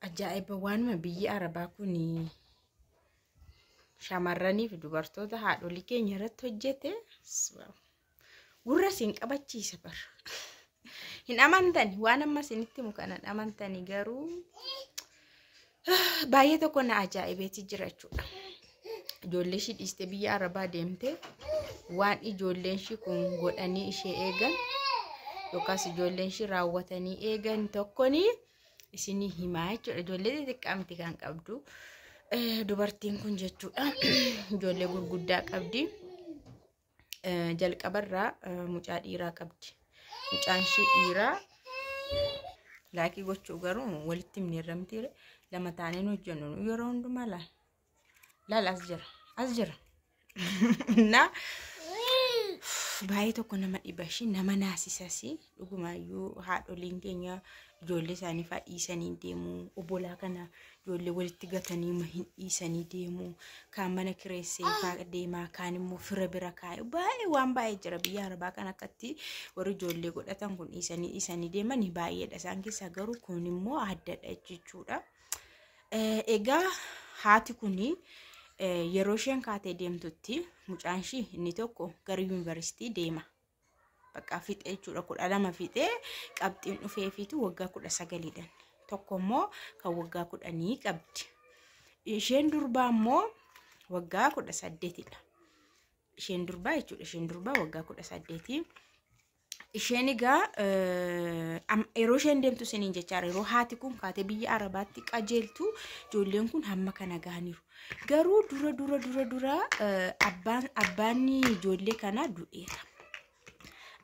ajaa'iba waanuma biyyi Arabaa kun shamarranii fi dubartoota haadholii keenya irratti hojjete gurra siin qabachiisa bar. Hin amantani waan amma isinitti himu kana amantani garuu baay'ee tokko na ajaa'ibeeti jira jechuudha. Ijoollee ishii dhiiste biyya Arabaa deemte waan ijoolleen ishii kun godhanii ishee eegan yookaas ijoolleen ishii raawwatanii eegan tokkoni isinii himaa jechuudha. Ijoollee xixiqqaa miti kan qabdu dubartiin kun jechuudha. Ijoollee gurguddaa qabdi. Jalqabarraa mucaa dhiiraa qabdi. Mucaan ishii dhiiraa laakii gochuu garuu walitti himneerramti lama taaneen hojjennu yeroo hundumaa laal as jira na baay'ee tokko nama dhibashi nama naasisasi dhugumaayyuu haadholiin keenya ijoollee isaanii fadhiisanii deemu obbolaa kana ijoollee walitti gatanii hin dhiisanii deemu kaan mana kireessee deemaa kaan immoo fira bira kaa'e baay'ee waan baay'ee jira biyya Arabaa kan akkatti warri ijoollee godhatan kun dhiisanii deemanii baay'eedha. Isaan keessaa garuu kun immoo addadha jechuudha. Egaa haati kuni yeroo isheen kaatee deemtutti mucaan ishii inni tokko gara yuunivarsiitii deema. Bakka fixee jechuudha 12 fixee qabxiin dhufeefiitu waggaa 19dhaan. Tokko immoo kan waggaa 10 qabdi. Isheen durbaa immoo waggaa 18dha. Isheen durbaa jechuudha. Isheen durbaa waggaa 18. Isheen egaa yeroo isheen deemtu siniin jechaara yeroo haati kun kaatee biyya Arabaatti qajeeltu ijoolleen kun hamma kana gaaniiru. Garuu dura abbaan ijoollee kanaa du'eera.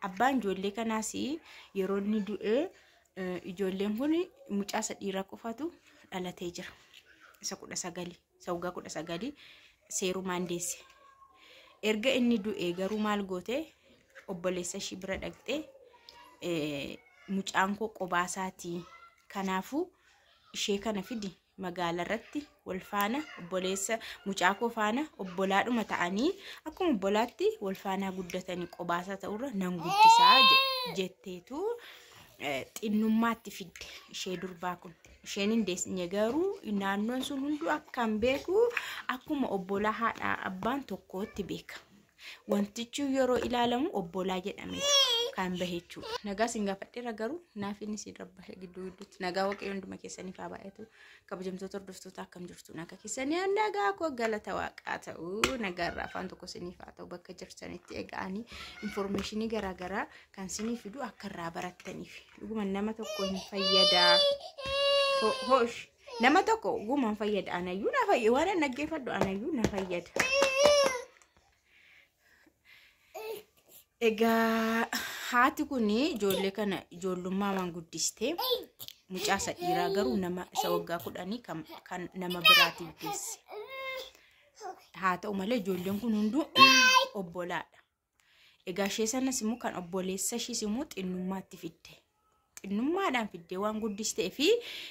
Abbaan ijoollee kanaas yeroo inni du'e ijoolleen kun mucaa dhiiraa qofatu dhalatee jira. Isa 19 isa waggaa 19 seerumaan deesse. Erga inni du'e garuu maal goote obboleessa ishii bira dhaqxee mucaan koo qobaasaati kanaafuu ishee kana fidi magaalaa irratti wal faana obboleessa mucaa koo faana obbolaadhuma ta'anii akkuma obbolaatti wal faana guddatanii qobaasaa ta'urra nan guddisaa jetteetu xinnummaatti fidde ishee durbaa kun. Isheen hin deessinye garuu naannoon sun hunduu akkan beeku akkuma obbolaa haadha abbaan tokkootti beeka. Wantichi yeroo ilaalamu obbolaa jedhamee kan baheechu. Nagaa singafadheera garuu naaf inni si rabbashe gidduutti. Nagaa waaqayyo hunduma keessaniif haa baay'atu. Kabajamtoota hordoftoota akkam jirtu nagaa keessanii nagaa koo galata waaqaa ta'u nagaa irraa afaan tokko siniif haa ta'u bakka jirtanitti egaanii informationii garaagaraa kan siniif fidu akka irraa barattaniif. Dhuguma nama tokko hin fayyada. Hosh nama tokko dhuguma fayyada anayyuu na fayyada waan naggeeffadhu anayyuu na fayyada. Egaa haati kuni ijoollee kana ijoollummaa waan guddiste mucaa dhiiraa garuu nama isa waggaa 10 kan nama biraatiif deesse. Haa ta'u malee ijoolleen kun hunduu obbolaadha. Egaa ishee sanas immoo kan obboleessa ishiis immoo xinnummaatti fidde. Xinnummaadhaan fiddee waan guddistee fi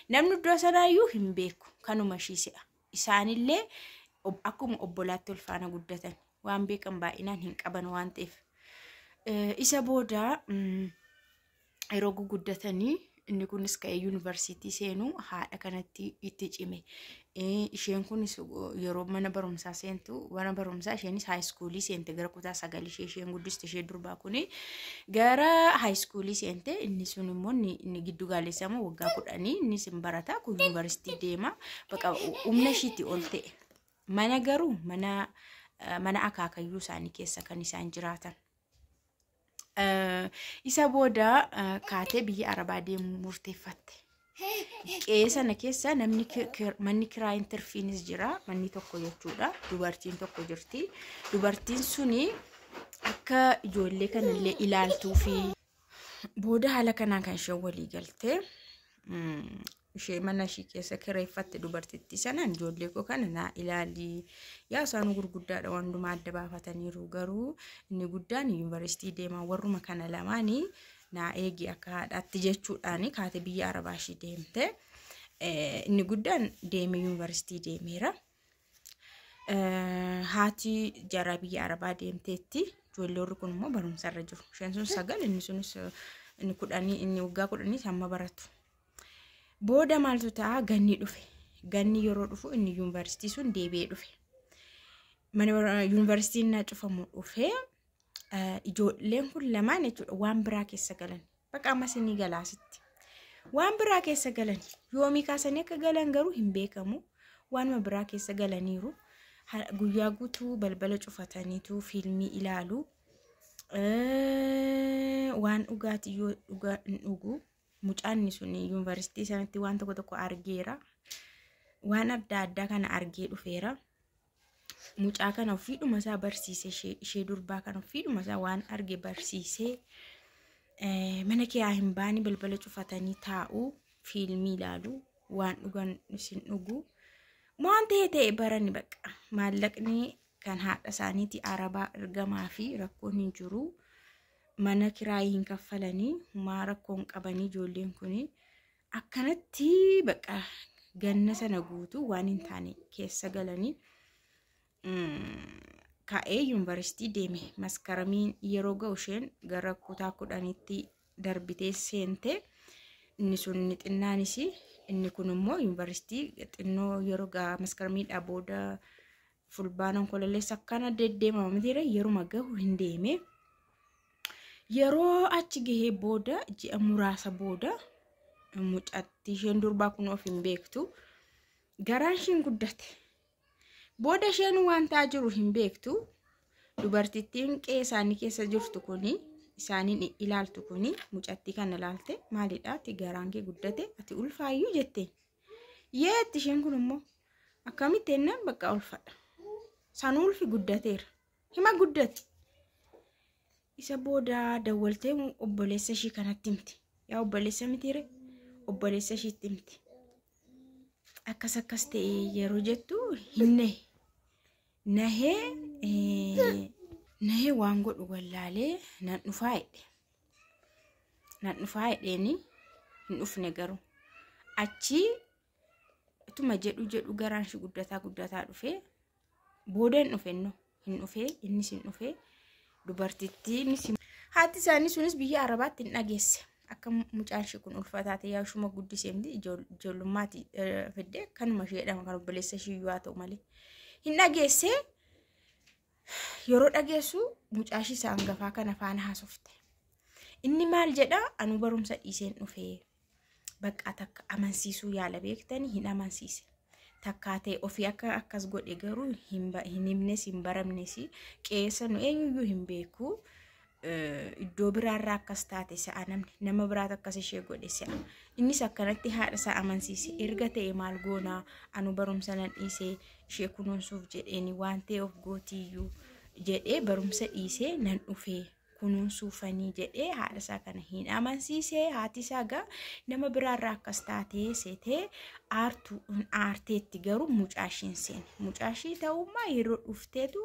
namni iddoo sanaayyuu hin beeku kanuma ishiisidha. Isaanillee akkuma obbolaatti wal faana guddatan waan beekan baay'inaan hin qaban waan ta'eef. Isa booda yeroo guguddatanii inni kunis ka'ee yuunivarsiitii seenuu haadha kanatti itti cime. Isheen kunis yeroo mana barumsaa seentu mana barumsaa isheenis haayiskuulii seente gara kutaa 9 isheen guddiste ishee durbaa kuni gara haayiskuulii seente inni sun immoo inni giddu galeessamu waggaa 10 inni sin barata ku yuunivarsiitii deema baqa humna ishiitti ol ta'e. Mana garuu mana akaakayyuu isaanii keessa kan isaan jiraatan. Isa booda kaatee biyya Arabaa deemuu murteeffatte. Qeesana keessa namni manni kiraa interfiinis jira manni tokko jechuudha. Dubartiin tokko jirti. Dubartiin suni akka ijoollee kanallee ilaaltuu fi booda haala kanaan kan ishee walii galtee ishee mana ishee keessa kireeffatte dubartittii sanaan ijoollee koo kana na ilaali yaa isaan gurguddaadha waan hundumaa adda baafataniiru garuu inni guddaan yuunivarsiitii deemaa warruma kana lamaanii na eegi akka haadhaatti jechuudhaani kaatee biyya Arabaa ishee deemte. Inni guddaan deeme yuunivarsiitii deemeera. Haati jara biyya Arabaa deemteetti ijoollee warri kun immoo barumsarra jiru. Isheen sun 9 inni sunis inni 10 inni waggaa 10 hamma baratu. booda maaltu ta'a ganni dhufe ganni yeroo dhufu inni yuunivarsiitii sun deebi'ee dhufe mana yuunivarsiitiin na cufamu dhufe ijoolleen kun lamaan jechuudha waan biraa keessa galan bakka ammas inni galaasitti waan biraa keessa galan yoomii kaasanii akka galan garuu hin beekamu waan biraa keessa galaniiru guyyaa guutuu balbala cufataniitu fiilmii ilaalu waan dhugaatii yoo dhugu mucaanni sun yuunivarsiitii sanatti waan tokko argeera waan adda addaa kana argee dhufeera mucaa kana ofiidhuma isaa barsiisee ishee durbaa kana ofiidhuma isaa waan arge barsiisee mana kee hin baani balbala cufatanii taa'u fiilmii ilaalu waan dhugan isin dhugu waan ta'e barani bakka maallaqni kan haadha isaaniiti arabaa ergamaa fi rakkoon hin jiru mana kiraayii hin kaffalanii maa rakkoon qabanii ijoolleen kun akkanatti bakka ganna sana guutuu waan hin taane keessa galanii ka'ee yuunivarsiitii deeme maskaramiin yeroo ga'u isheen gara kutaa 10tti darbitee seente inni sun xinnaanis inni kun immoo yuunivarsiitii xinnoo yeroo gaa maskaramiidhaa booda fulbaanaan kololleessa akkana deddeemama mitiire yeroo gahu hin deeme yeroo achi gahee booda ji'a muraasa booda mucatti isheen durbaa kun of hin beektu garaan isheen guddate booda isheen waan ta'aa jiru hin beektu dubartittiin qeesaanii keessa jirtu kuni isaaniin ilaaltu kuni mucatti kana ilaalte maalidha ati garaan kee guddate ati ulfaayyuu jette yeetti isheen kun immoo akkamitti ennaan bakka ulfadha sanuu ulfi guddateera hima guddate isa booda dawwaltee obboleessa ishii kanatti himti yaa obboleessa mitiire obboleessa ishiitti himti akkas ta'e yeroo jettu hinne nahee waan godhu wallaalee nan dhufaa jedheeni hin dhufne garuu achi ituma jedhu garaan shi guddataa dhufee booda hin dhufee innis hin dhufee dubartittiin haati isaanii sunis biyya arabaatti hin dhageesse akka mucaan shi kun ulfataa ta'e yaa shuma guddiseemti ijoollummaati fidde kanuma sheedhama kan obboleessa shiyyuu haa ta'u malee hin dhageesse yeroo dhageessu mucaa shi isa hangafaa kana faana haasofte inni maal jedha anu barumsa dhiiseen dhufee bakka takka amansiisuu yaala beektanii hin amansiise takkaatee ofii akka akkas godhe garuu hin himnes hin baramnes qeessa nu eenyuyyuu hin beeku iddoo biraarraa akkas taate sa'a nama biraat akkas ishee godhe sa'a innis akkanatti haadha isaa amansiise erga ta'e maal goonaa anu barumsa nan dhiisee ishee kunuunsuuf jedheeni waan ta'e of gootiyyuu jedhee barumsa dhiisee nan dhufee kunuunsuufanii jedhee haadha isaa kana hin amansiise haati isaa gaa nama biraarraa akkas taatee seetee aarteetti garuu mucaashiin seene mucaashii ta'ummaa yeroo dhufteetu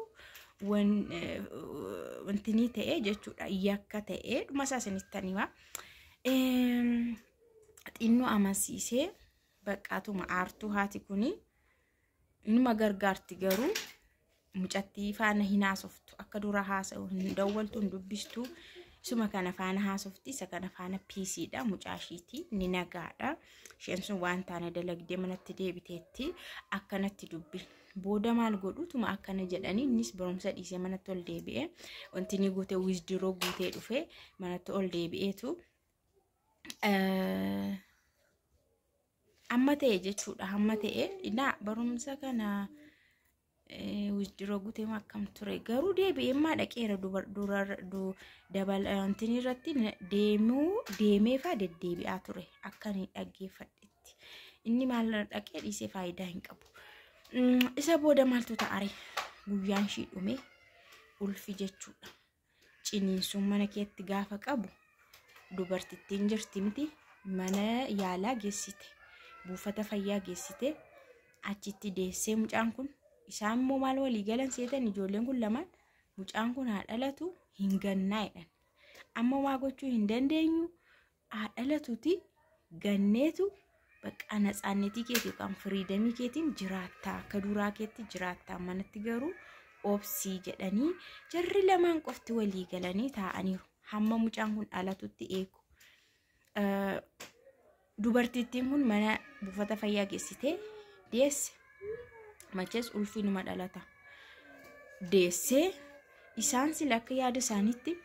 wantini ta'e jechuudha yakka ta'e dhuma isaa sanittaniima xinnoo amansiisee baqqaatuma aartuu haati kuni inuma gargaarti garuu mucattii faana hin haasoftu akka dura haasa'u hin dawwaltu hin dubbistu suma kana faana haasofti isa kana faana piisiidha mucaashiiti ni nagaadha isheen sun waan taane dalagdee manatti deebiteetti akkanatti dubbi booda maal godhutuma akkana jedhanii innis barumsa dhiisee manatti ol deebi'ee wanti ni guute wisdiroo guutee dhufe manatti ol deebi'eetu amma ta'e jechuudha hamma ta'e ina barumsa kana wisdiroo guutee akkam ture garuu deebi'ee maa dhaqeera dabalantini irratti deemeefaa deddeebi'aa ture akkanii dhaggeeffadhetti inni maal dhaqee dhiisee faayidaa hin qabu isa booda maaltu ta'are guyyaan shii dhume ulfi jechuudha ciniinsuun mana keetti gaafa qabu dubartittiin jirti miti mana yaalaa geessite buufata fayyaa geessite achitti deessee mucaan kun isaan immoo maal walii galan seetan ijoolleen kun lamaan mucaan kun haa dhalatu hin gannaa'edhan amma waa gochuu hin dandeenyu haa dhalatuti ganneetu bakka natsaannetii keetii kan firiidamii keetiin jiraattaa akka duraa keetti jiraattaa manatti garuu obsii jedhanii jarri lamaan qofti walii galanii taa'aniiru hamma mucaan kun dhalatutti eegu dubartittiin kun mana buufata fayyaa geessitee deesse. Machees ulfinuma dhalata. Deessee isaan sila akka yaada isaaniitti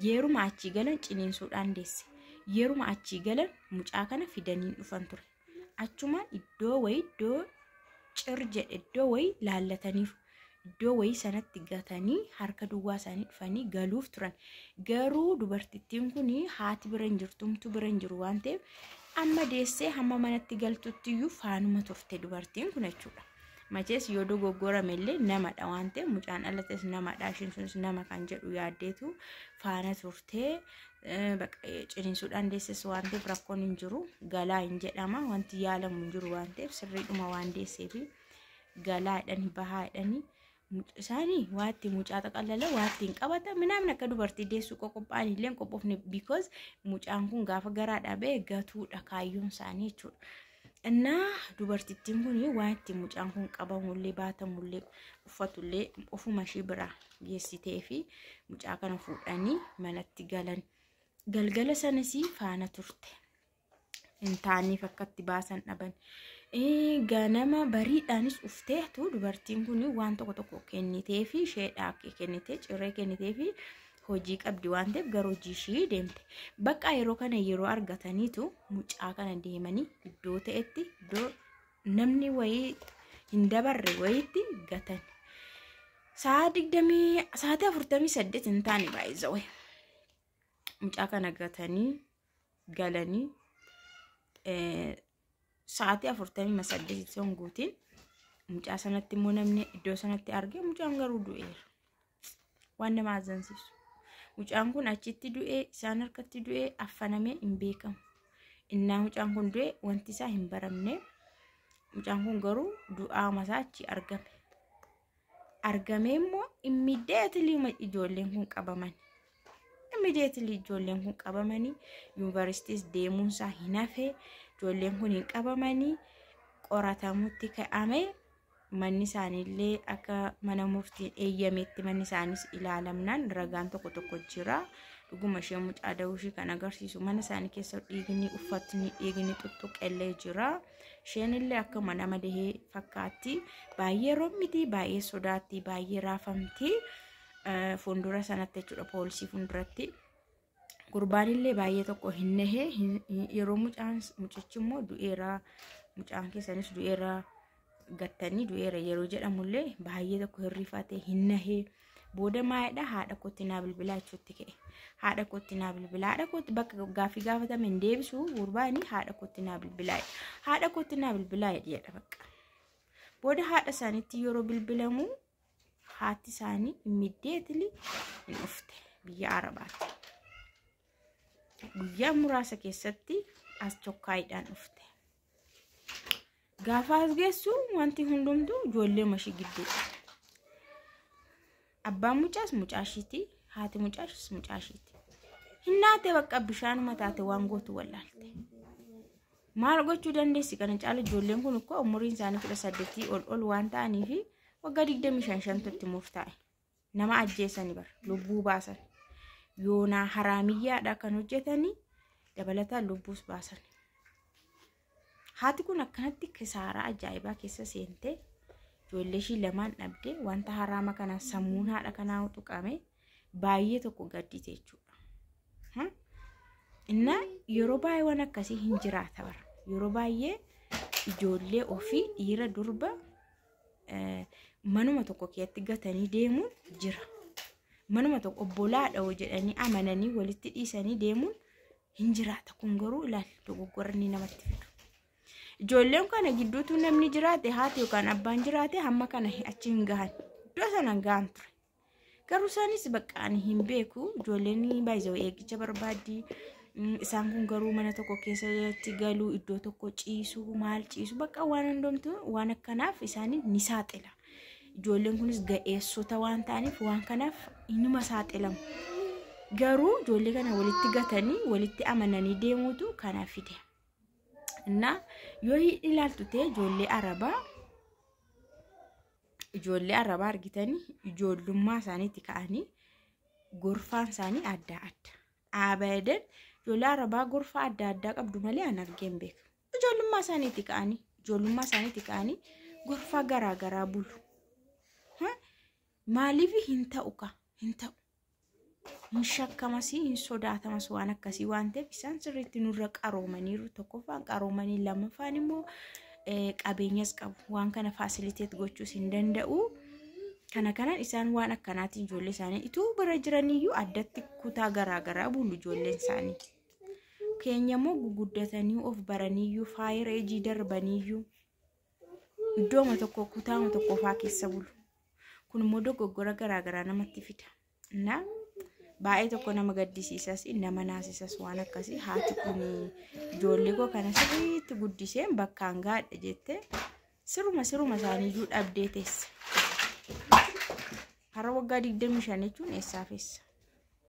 yeruma achii galan ciniinsuudhaan deesse. Yeruma achii galan mucaa kana fidanii dhufan ture. Achuma iddoo cirje iddoo wayi laallataniif iddoo wayi sanatti gatanii harka duwwaa isaanii dhufanii galuuf turan. Garuu dubartittiin kun haati bira hin jirtumtu bira hin jiru waan ta'eef amma deessee hamma manatti galtutti iyyuu faanuma turte dubartiin kun jechuudha. Machees yoo dogoggoramellee namadha waan ta'eef mucaan dhalates namadha ishiin sunis nama kan jedhu yaaddeetu faana turtee ciniinsuudhaan deesses waan ta'eef rakkoon hin jiru galaa hin jedhama wanti yaalamu hin jiru waan ta'eef sirriidhuma waan deesseefi galaa jedhanii bahaa jedhanii isaanii waatti mucaa xaqallala waatti hin qabata minamni akka dubartii deessuu qophaa'an illee qophoofne because mucaan kun gaafa garaa dhabee gatuudha kaayyoon isaanii jechuudha. Innaa dubartittiin kun waatti mucaan kun qabamullee baatamullee uffatullee ofuma ishee bira geessitee fi mucaa kana fuudhanii manatti galan. Galgala sanas faana turte. Intaaniif akkatti baasan dhaban. Ganama bariidhaanis ufteetu dubartiin kun waan tokko kennitee fi isheedhaa kennitee ciree kennitee fi hojii qabdi waan ta'eef gara hojii ishee deemte. Bakka yeroo kana yeroo argataniitu mucaa kana deemanii iddoo ta'etti iddoo namni wayii hin dabarre wayiitti gatan. Sa'aatii 48 hin taane baay'ee wayi. Mucaa kana gatanii galanii sa'aatii 48 son guutiin mucaa sanatti immoo namni iddoo sanatti arge mucaan garuu du'eera. Waan nama azansifsu. Mucaan kun achitti du'ee isaan harkatti du'ee affanamee hin beekamu. Innaa mucaan kun du'ee wanti isaa hin baramne. Mucaan kun garuu du'aa masaa achi argame. Argamee immoo immediately ijoolleen kun qabaman. Immediately ijoolleen kun qabamanii yuunivarsiitiis deemuunsaa hin hafe. Ijoolleen kun hin qabamanii qoratamutti ka'ame. Manni isaaniillee akka mana murtiin eeyyameetti manni isaanis ilaalamnaan ragaan tokko jira. Dhuguma ishee mucaa da'uu ishee kan agarsiisu mana isaanii keessa dhiigni uffatni dhiigni tuttuqellee jira. Isheen illee akka mana madahee fakkaatti. Baay'ee rommiti, baay'ee sodaatti, baay'ee raafamti. Fuuldura sanatti jechuudha poolisii fuulduratti. Gurbaan illee baay'ee tokko hin nahee yeroo mucichi immoo du'eera. Mucaan keessanis du'eera. Gattanii du'eera yeroo jedhamullee baay'ee tokko hirrifatee hin nahee booda maayidha haadha kootti naa bilbilaa jechuutti ka'e. Haadha kootti naa bilbilaa haadha kootti bakka gaaffii gaafatame hin deebisu gurbaani haadha kootti naa bilbilaa haadha kootti naa bilbilaa jedha bakka. Booda haadha isaaniitti yeroo bilbilamu haati isaanii immediately hin dhufte biyya Arabaatti. Guyyaa muraasa keessatti as tokkaayidhaan dhufte. Gaafa as geessu wanti hundumtuu ijoollee mashii gidduudha. Abbaan mucaas mucaashiiti, haati mucaashis mucaashiiti. Hinnaatee bakka bishaanuma taate waan gootu wallaalte. Maal gochuu dandeessi kana caala ijoolleen kun ukkoo umuriin isaanii 18 ol waan ta'aniif waggaa 25 murtaa'e. Nama ajjeesanii bara lubbuu baasan. Yoonaa haraamiyyaadha kan hojjetanii dabalataan lubbuus baasan. Haati kun akkanatti kisaaraa ajaa'ibaa keessa seentee ijoollee ishii lamaan dhabdee wanta haraama kana sammuun haadha kanaa tuqame baay'ee tokko gaddite jechuudha. Inna yeroo baay'ee waan akkasii hin jiraata bara. Yeroo baay'ee ijoollee ofii dhiira durba manuma tokko keessatti gatanii deemuun jira. Manuma tokko obbolaadha jedhanii amananii walitti dhiisanii deemuun hin jiraata. Kun garuu ilaali dogoggorni namatti fidu. Ijoolleen kana gidduutu namni jiraate haati yookaan abbaan jiraate hamma kana achi hin gahan. Iddoo sana gahan ture. Garuu isaanis baqqaan hin beeku. Ijoolleen baay'ee eegicha barbaaddi. Isaan kun garuu mana tokko keessatti galuu iddoo tokko ciisu maal ciisu bakka waan hundumtu waan akkanaaf isaanii ni saaxila. Ijoolleen kunis ga'eessota waan ta'aniif waan kanaaf inuma saaxilamu. Garuu ijoollee kana walitti gatanii walitti amananii deemuutu kanaaf fide. Inna yoo ilaaltu ta'e ijoollee arabaa argitanii ijoollummaa isaaniitti ka'anii gorfaan isaanii adda adda. Abadan ijoollee arabaa gorfa adda addaa qabdu malee an argeen beeku. Ijoollummaa isaaniitti ka'anii gorfa garaa bulu. Maaliif hin ta'u? Hin shakkamas hin sodaatamas waan akkasii waan ta'eef isaan sirriitti nurra qaroomaniiru. Tokkoffaan qaroomanii lammaffaan immoo qabeenyas qabu. Waan kana faasiliteet gochuus hin danda'u. Kanaan isaan waan akkanaatiin ijoollee isaanii ituu bira jiraniyyuu addatti kutaa garaa bulu ijoolleen isaanii. Keenya immoo guguddatanii of baraniyyuu faayir eejii darbaniyyuu iddooma tokko kutaama tokko faa keessa bulu. Kun immoo dogoggora garaa namatti fida. Na baay'ee tokko nama gaddisiisas nama naasisas waan akkasii haati kun ijoollee koo kana sirriitti guddiseen bakkaan gaadha jettee siruma isaaniiyyuu dhabdee teesse. Har'a waggaa 25 jechuun eessaafessa.